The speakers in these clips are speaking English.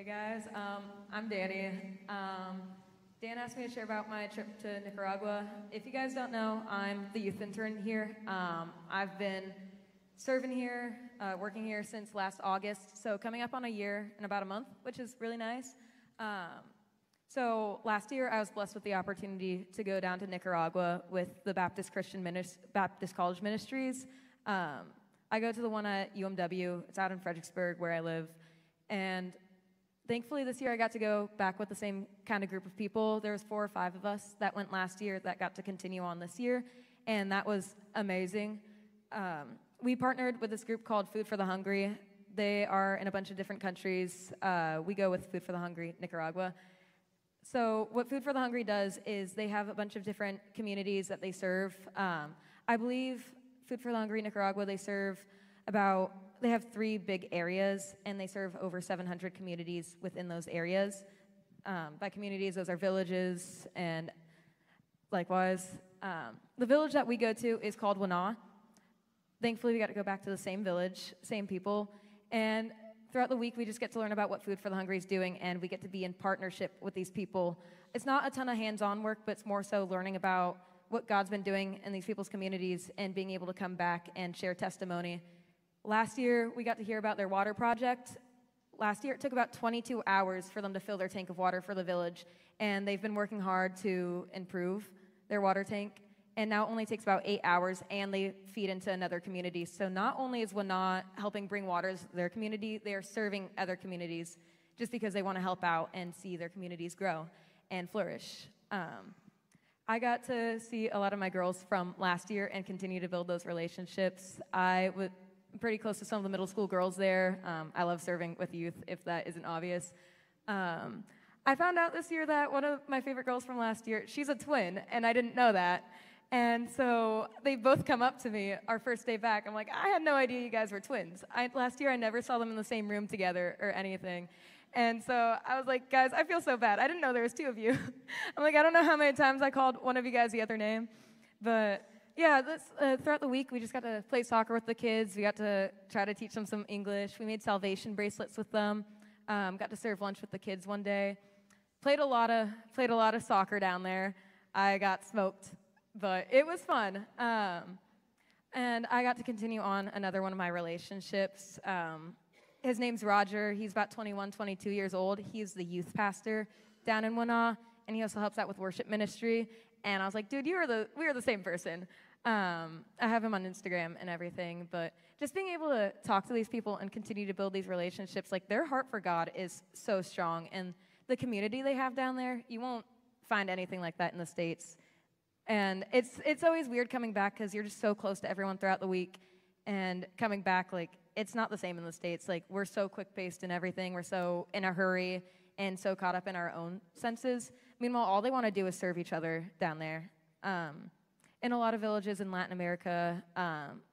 Hey guys, I'm Danny. Dan asked me to share about my trip to Nicaragua. If you guys don't know, I'm the youth intern here. I've been serving here, working here since last August, so coming up on a year in about a month, which is really nice. So last year, I was blessed with the opportunity to go down to Nicaragua with the Baptist College Ministries. I go to the one at UMW. It's out in Fredericksburg, where I live. And thankfully, this year I got to go back with the same kind of group of people. There was 4 or 5 of us that went last year that got to continue on this year, and that was amazing. We partnered with this group called Food for the Hungry. They are in a bunch of different countries. We go with Food for the Hungry, Nicaragua. So what Food for the Hungry does is they have a bunch of different communities that they serve. I believe Food for the Hungry, Nicaragua, they have 3 big areas, and they serve over 700 communities within those areas. By communities, those are villages, and likewise. The village that we go to is called Wana. Thankfully, we got to go back to the same village, same people, and throughout the week, we just get to learn about what Food for the Hungry is doing, and we get to be in partnership with these people. It's not a ton of hands-on work, but it's more so learning about what God's been doing in these people's communities and being able to come back and share testimony. Last year, we got to hear about their water project. Last year, it took about 22 hours for them to fill their tank of water for the village, and they've been working hard to improve their water tank, and now it only takes about 8 hours, and they feed into another community. So not only is Wana helping bring water to their community, they are serving other communities just because they want to help out and see their communities grow and flourish. I got to see a lot of my girls from last year and continue to build those relationships. I'm pretty close to some of the middle school girls there. I love serving with youth, if that isn't obvious. I found out this year that one of my favorite girls from last year, she's a twin, and I didn't know that. And so they both come up to me our first day back. I'm like, I had no idea you guys were twins. Last year, I never saw them in the same room together or anything. And so I was like, guys, I feel so bad. I didn't know there was 2 of you. I'm like, I don't know how many times I called one of you guys the other name. But yeah, throughout the week, we just got to play soccer with the kids. We got to try to teach them some English. We made salvation bracelets with them. Got to serve lunch with the kids one day. Played a lot of soccer down there. I got smoked, but it was fun. And I got to continue on another one of my relationships. His name's Roger. He's about 21, 22 years old. He's the youth pastor down in Wana, and he also helps out with worship ministry. And I was like, dude, we are the same person. I have him on Instagram and everything, but just being able to talk to these people and continue to build these relationships, like their heart for God is so strong, and the community they have down there, you won't find anything like that in the States. And it's always weird coming back because you're just so close to everyone throughout the week, and coming back, like, it's not the same in the States. Like, we're so quick-paced and everything. We're so in a hurry and so caught up in our own senses. Meanwhile, all they want to do is serve each other down there. In a lot of villages in Latin America,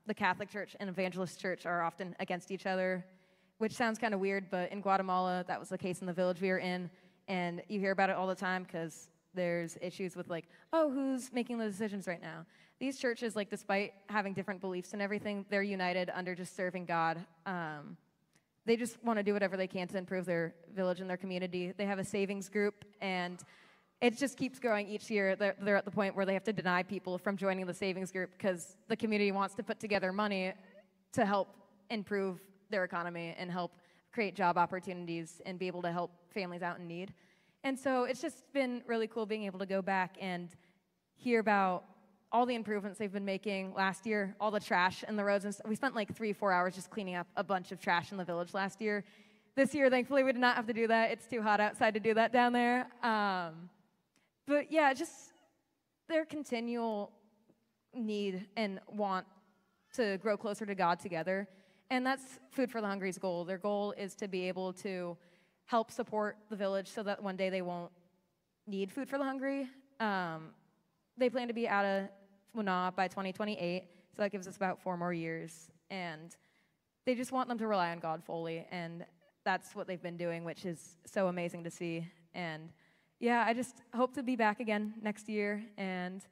the Catholic Church and Evangelist Church are often against each other, which sounds kind of weird, but in Guatemala, that was the case in the village we were in, and you hear about it all the time because there's issues with, like, oh, who's making the decisions right now? These churches, like, despite having different beliefs and everything, they're united under just serving God. They just want to do whatever they can to improve their village and their community. They have a savings group, and it just keeps growing each year. They're at the point where they have to deny people from joining the savings group because the community wants to put together money to help improve their economy and help create job opportunities and be able to help families out in need. And so it's just been really cool being able to go back and hear about all the improvements they've been making last year, all the trash in the roads. And we spent like 3-4 hours just cleaning up a bunch of trash in the village last year. This year, thankfully, we did not have to do that. It's too hot outside to do that down there. But yeah, just their continual need and want to grow closer to God together. And that's Food for the Hungry's goal. Their goal is to be able to help support the village so that one day they won't need Food for the Hungry. They plan to be out of Wana by 2028, so that gives us about 4 more years. And they just want them to rely on God fully, and that's what they've been doing, which is so amazing to see. And yeah, I just hope to be back again next year, and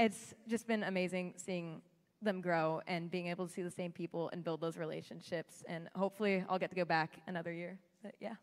it's just been amazing seeing them grow and being able to see the same people and build those relationships. And hopefully I'll get to go back another year. But yeah.